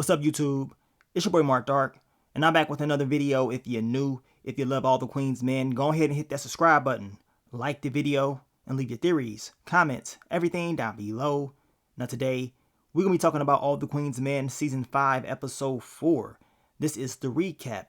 What's up, YouTube? It's your boy Mark Dark, and I'm back with another video. If you're new, if you love all the Queen's men, go ahead and hit that subscribe button, like the video, and leave your theories, comments, everything down below. Now today, we're going to be talking about All the Queen's Men Season 5, Episode 4. This is the recap.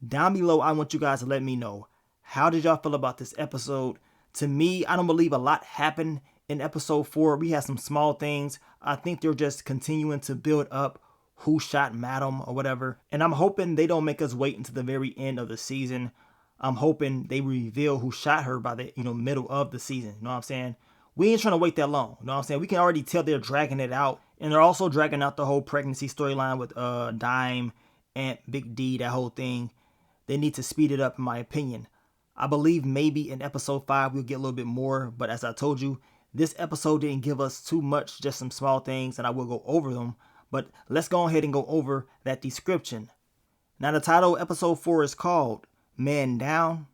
Down below, I want you guys to let me know, how did y'all feel about this episode? To me, I don't believe a lot happened in Episode 4. We had some small things. I think they're just continuing to build up who shot Madam or whatever. And I'm hoping they don't make us wait until the very end of the season. I'm hoping they reveal who shot her by the middle of the season. You know what I'm saying? We ain't trying to wait that long. You know what I'm saying? We can already tell they're dragging it out. And they're also dragging out the whole pregnancy storyline with Dime, Aunt, Big D, that whole thing. They need to speed it up, in my opinion. I believe maybe in episode 5 we'll get a little bit more. But as I told you, this episode didn't give us too much, just some small things, and I will go over them. But let's go ahead and go over that description. Now the title of episode 4 is called Man Down,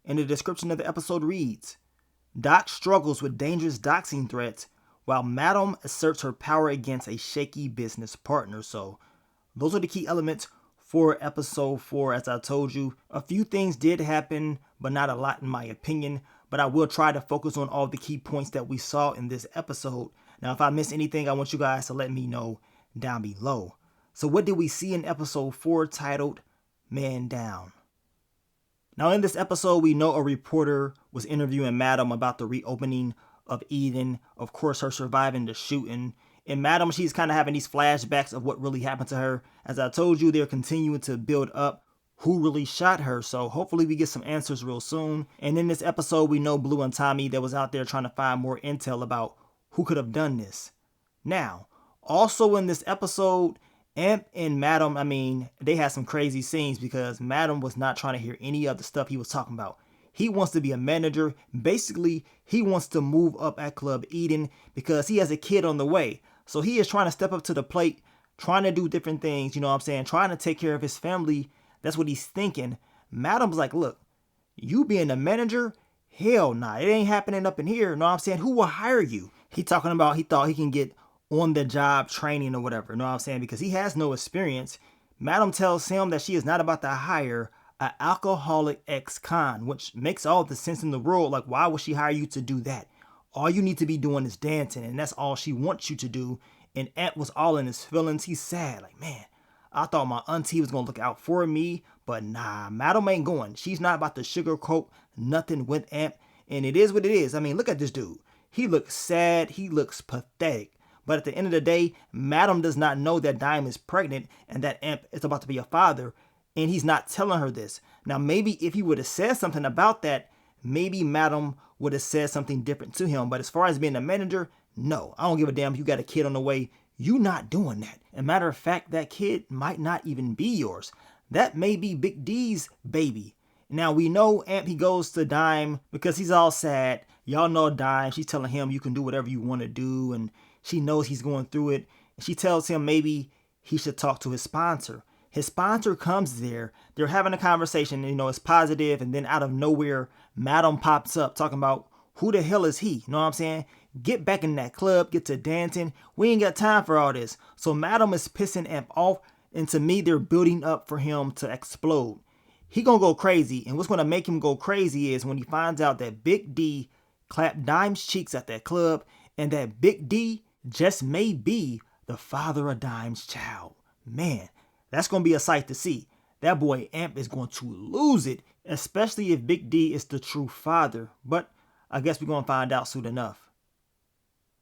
and the description of the episode reads, Doc struggles with dangerous doxing threats while Madam asserts her power against a shaky business partner. So those are the key elements for episode 4. As I told you, a few things did happen, but not a lot in my opinion. But I will try to focus on all the key points that we saw in this episode. Now, if I miss anything, I want you guys to let me know down below. So what did we see in episode 4 titled Man Down? Now in this episode, we know a reporter was interviewing Madam about the reopening of Eden. Of course, her surviving the shooting. And Madam, she's kind of having these flashbacks of what really happened to her. As I told you, they're continuing to build up who really shot her. So hopefully we get some answers real soon. And in this episode, we know Blue and Tommy that was out there trying to find more intel about who could have done this. Now, also in this episode, Amp and Madam, they had some crazy scenes because Madam was not trying to hear any of the stuff he was talking about. He wants to be a manager. Basically, he wants to move up at Club Eden because he has a kid on the way. So he is trying to step up to the plate, trying to do different things, you know what I'm saying, trying to take care of his family. That's what he's thinking. Madam's like, look, you being a manager? Hell nah, it ain't happening up in here. You know what I'm saying? Who will hire you? He talking about he thought he can get on the job training or whatever, you know what I'm saying? Because he has no experience. Madam tells him that she is not about to hire an alcoholic ex-con, which makes all the sense in the world. Like, why would she hire you to do that? All you need to be doing is dancing, and that's all she wants you to do. And Ant was all in his feelings. He's sad, like, man, I thought my auntie was gonna look out for me, but nah, Madam ain't going. She's not about to sugarcoat nothing with Ant, and it is what it is. Look at this dude. He looks sad. He looks pathetic. But at the end of the day, Madam does not know that Dime is pregnant and that Amp is about to be a father, and he's not telling her this. Now, maybe if he would have said something about that, maybe Madam would have said something different to him. But as far as being a manager, no, I don't give a damn if you got a kid on the way. You not doing that. And matter of fact, that kid might not even be yours. That may be Big D's baby. Now, we know Amp, he goes to Dime because he's all sad. Y'all know Dime. She's telling him you can do whatever you want to do, and she knows he's going through it. She tells him maybe he should talk to his sponsor. His sponsor comes there. They're having a conversation. It's positive. And then out of nowhere, Madam pops up talking about who the hell is he? You know what I'm saying? Get back in that club. Get to dancing. We ain't got time for all this. So Madam is pissing Amp off. And to me, they're building up for him to explode. He gonna go crazy. And what's gonna make him go crazy is when he finds out that Big D clapped Dime's cheeks at that club. And that Big D just may be the father of Dime's child. Man, that's going to be a sight to see. That boy Amp is going to lose it, especially if Big D is the true father. But I guess we're going to find out soon enough.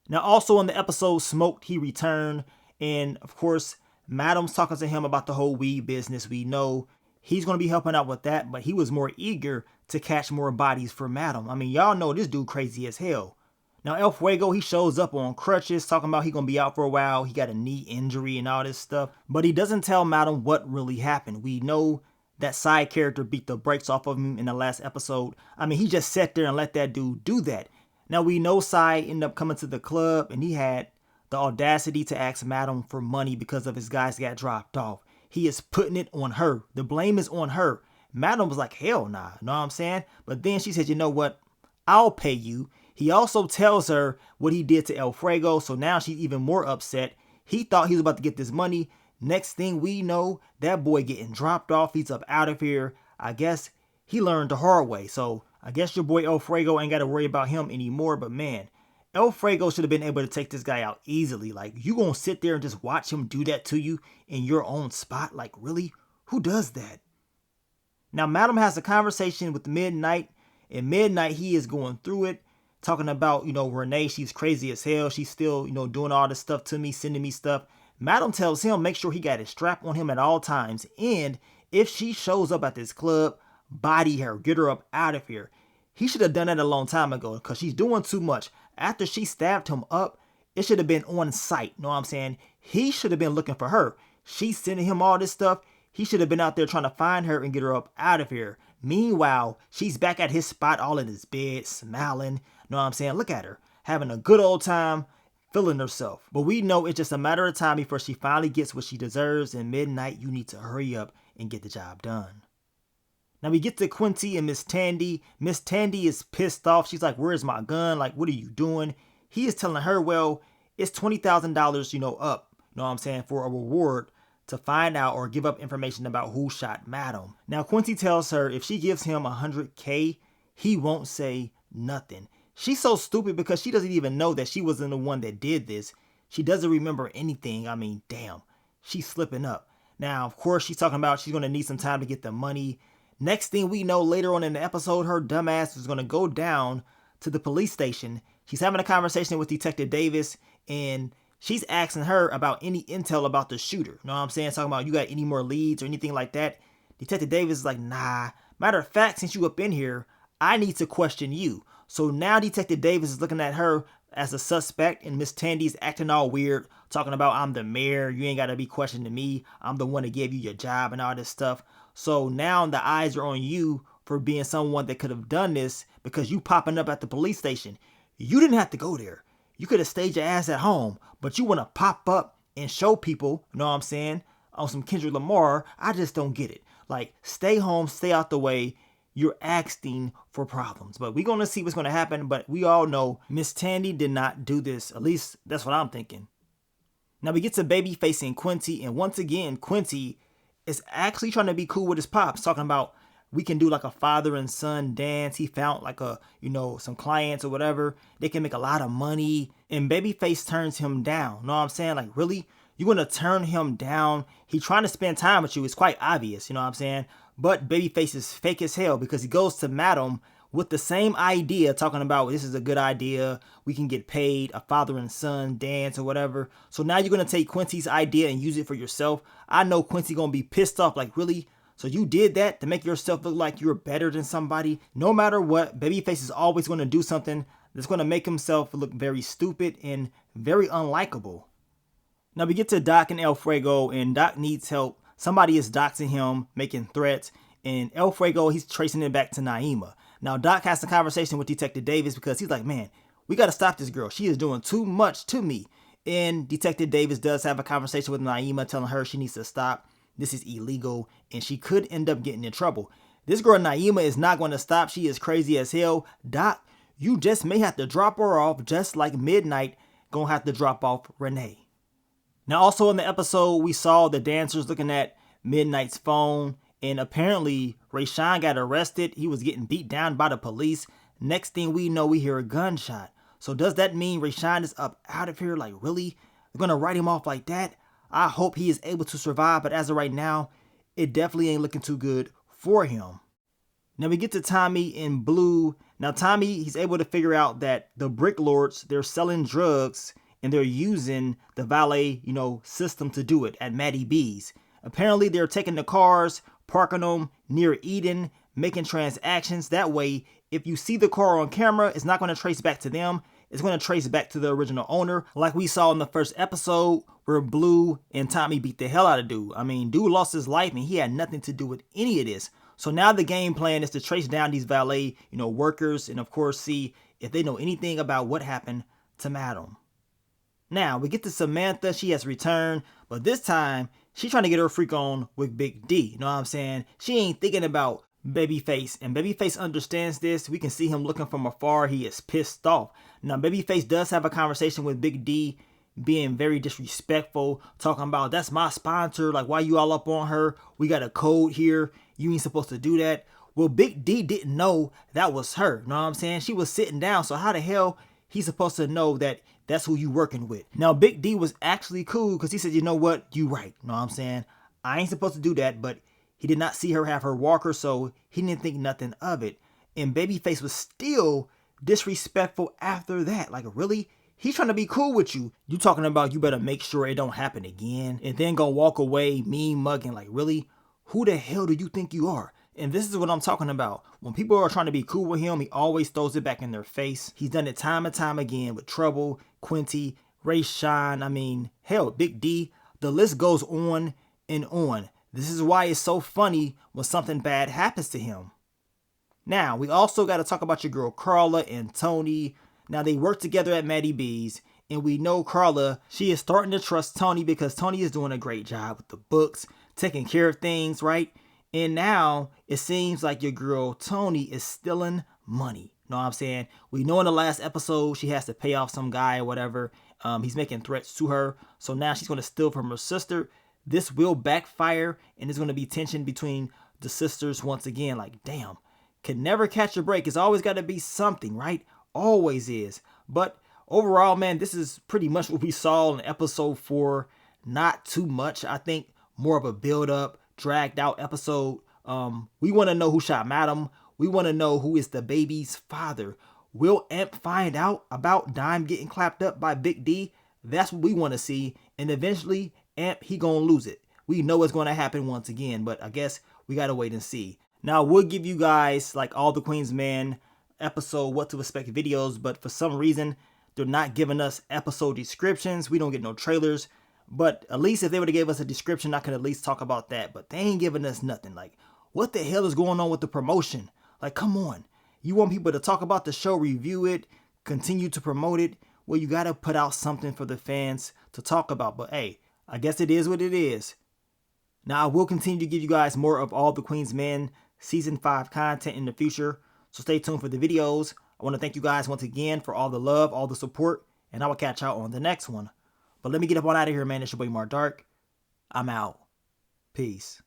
Now, also in the episode Smoked, he returned. And of course, Madam's talking to him about the whole weed business. We know he's going to be helping out with that, but he was more eager to catch more bodies for Madam. Y'all know this dude crazy as hell. Now, El Fuego, he shows up on crutches, talking about he going to be out for a while. He got a knee injury and all this stuff. But he doesn't tell Madam what really happened. We know that side character beat the brakes off of him in the last episode. He just sat there and let that dude do that. Now, we know Sai ended up coming to the club, and he had the audacity to ask Madam for money because of his guys got dropped off. He is putting it on her. The blame is on her. Madam was like, hell nah, you know what I'm saying? But then she said, you know what? I'll pay you. He also tells her what he did to El Fuego, so now she's even more upset. He thought he was about to get this money. Next thing we know, that boy getting dropped off. He's up out of here. I guess he learned the hard way. So I guess your boy Alfredo ain't got to worry about him anymore. But man, Alfredo should have been able to take this guy out easily. Like, you gonna sit there and just watch him do that to you in your own spot? Like, really? Who does that? Now, Madam has a conversation with Midnight. And Midnight, he is going through it, talking about, Renee, she's crazy as hell. She's still, doing all this stuff to me, sending me stuff. Madam tells him, make sure he got his strap on him at all times. And if she shows up at this club, body her, get her up out of here. He should have done that a long time ago because she's doing too much. After she stabbed him up, it should have been on site. Know what I'm saying? He should have been looking for her. She's sending him all this stuff. He should have been out there trying to find her and get her up out of here. Meanwhile, she's back at his spot all in his bed, smiling. Know what I'm saying? Look at her, having a good old time, feeling herself. But we know it's just a matter of time before she finally gets what she deserves. And Midnight, you need to hurry up and get the job done. Now we get to Quincy and Miss Tandy. Miss Tandy is pissed off. She's like, where's my gun? Like, what are you doing? He is telling her, well, it's $20,000, up, know what I'm saying, for a reward to find out or give up information about who shot Madam. Now Quincy tells her if she gives him $100K, he won't say nothing. She's so stupid because she doesn't even know that she wasn't the one that did this. She doesn't remember anything. I mean, damn, she's slipping up. Now, of course, she's talking about she's going to need some time to get the money. Next thing we know, later on in the episode, her dumbass is going to go down to the police station. She's having a conversation with Detective Davis, and she's asking her about any intel about the shooter. Know what I'm saying? Talking about, you got any more leads or anything like that? Detective Davis is like, nah. Matter of fact, since you up in here, I need to question you. So now Detective Davis is looking at her as a suspect, and Miss Tandy's acting all weird, talking about, I'm the mayor, you ain't got to be questioning me, I'm the one that gave you your job and all this stuff. So now the eyes are on you for being someone that could have done this because you popping up at the police station. You didn't have to go there. You could have stayed your ass at home, but you want to pop up and show people, know what I'm saying, on some Kendrick Lamar. I just don't get it. Like, stay home, stay out the way. You're asking for problems. But we're going to see what's going to happen. But we all know Miss Tandy did not do this. At least that's what I'm thinking. Now we get to Babyface and Quincy. And once again, Quincy is actually trying to be cool with his pops. Talking about we can do like a father and son dance. He found like some clients or whatever. They can make a lot of money. And Babyface turns him down. Know what I'm saying? Like, really? You're going to turn him down? He's trying to spend time with you. It's quite obvious. You know what I'm saying? But Babyface is fake as hell because he goes to Madam with the same idea, talking about this is a good idea. We can get paid, a father and son dance or whatever. So now you're going to take Quincy's idea and use it for yourself. I know Quincy going to be pissed off. Like, really? So you did that to make yourself look like you're better than somebody? No matter what, Babyface is always going to do something that's going to make himself look very stupid and very unlikable. Now we get to Doc and Alfredo, and Doc needs help. Somebody is doxing him, making threats, and Alfredo, he's tracing it back to Naima. Now, Doc has a conversation with Detective Davis because he's like, man, we got to stop this girl. She is doing too much to me. And Detective Davis does have a conversation with Naima, telling her she needs to stop. This is illegal, and she could end up getting in trouble. This girl, Naima, is not going to stop. She is crazy as hell. Doc, you just may have to drop her off, just like Midnight gonna have to drop off Renee. Now, also in the episode, we saw the dancers looking at Midnight's phone, and apparently Rayshawn got arrested. He was getting beat down by the police. Next thing we know, we hear a gunshot. So does that mean Rayshawn is up out of here? Like, really? They're going to write him off like that? I hope he is able to survive, but as of right now, it definitely ain't looking too good for him. Now we get to Tommy and Blue. Now Tommy, he's able to figure out that the Brick Lords, they're selling drugs and they're using the valet, system to do it at Maddie B's. Apparently, they're taking the cars, parking them near Eden, making transactions. That way, if you see the car on camera, it's not going to trace back to them. It's going to trace back to the original owner, like we saw in the first episode where Blue and Tommy beat the hell out of dude. I mean, dude lost his life and he had nothing to do with any of this. So now the game plan is to trace down these valet, workers, and of course see if they know anything about what happened to Madam. Now, we get to Samantha. She has returned, but this time, she's trying to get her freak on with Big D. You know what I'm saying? She ain't thinking about Babyface, and Babyface understands this. We can see him looking from afar. He is pissed off. Now, Babyface does have a conversation with Big D, being very disrespectful, talking about that's my sponsor, like why you all up on her? We got a code here. You ain't supposed to do that. Well, Big D didn't know that was her. Know what I'm saying? She was sitting down, so how the hell he's supposed to know that that's who you working with? Now, Big D was actually cool because he said, you know what? You right. Know what I'm saying? I ain't supposed to do that, but he did not see her have her walker, so he didn't think nothing of it. And Babyface was still disrespectful after that. Like, really? He's trying to be cool with you. You talking about you better make sure it don't happen again and then go walk away mean mugging. Like, really? Who the hell do you think you are? And this is what I'm talking about. When people are trying to be cool with him, he always throws it back in their face. He's done it time and time again with Trouble, Quinty, Ray Shine. I mean, hell, Big D. The list goes on and on. This is why it's so funny when something bad happens to him. Now, we also got to talk about your girl Carla and Tony. Now, they work together at Maddie B's, and we know Carla, she is starting to trust Tony because Tony is doing a great job with the books, taking care of things, right? And now it seems like your girl Tony is stealing money. Know what I'm saying? We know in the last episode she has to pay off some guy or whatever. He's making threats to her. So now she's going to steal from her sister. This will backfire, and there's going to be tension between the sisters once again. Like, damn, can never catch a break. It's always got to be something, right? Always is. But overall, man, this is pretty much what we saw in episode 4. Not too much. I think more of a build-up, dragged out episode. We want to know who shot Madam. We want to know who is the baby's father. Will Amp find out about Dime getting clapped up by Big D? That's what we want to see. And eventually, Amp, he gonna lose it. We know it's going to happen once again, but I guess we got to wait and see. Now, we'll give you guys, like, all the Queen's Men episode what to expect videos, but for some reason, they're not giving us episode descriptions. We don't get no trailers. But at least if they would have gave us a description, I could at least talk about that. But they ain't giving us nothing. Like, what the hell is going on with the promotion? Like, come on. You want people to talk about the show, review it, continue to promote it. Well, you got to put out something for the fans to talk about. But hey, I guess it is what it is. Now, I will continue to give you guys more of All the Queen's Men Season 5 content in the future. So stay tuned for the videos. I want to thank you guys once again for all the love, all the support. And I will catch y'all on the next one. But let me get up on out of here, man. It's your boy Mark Dark. I'm out. Peace.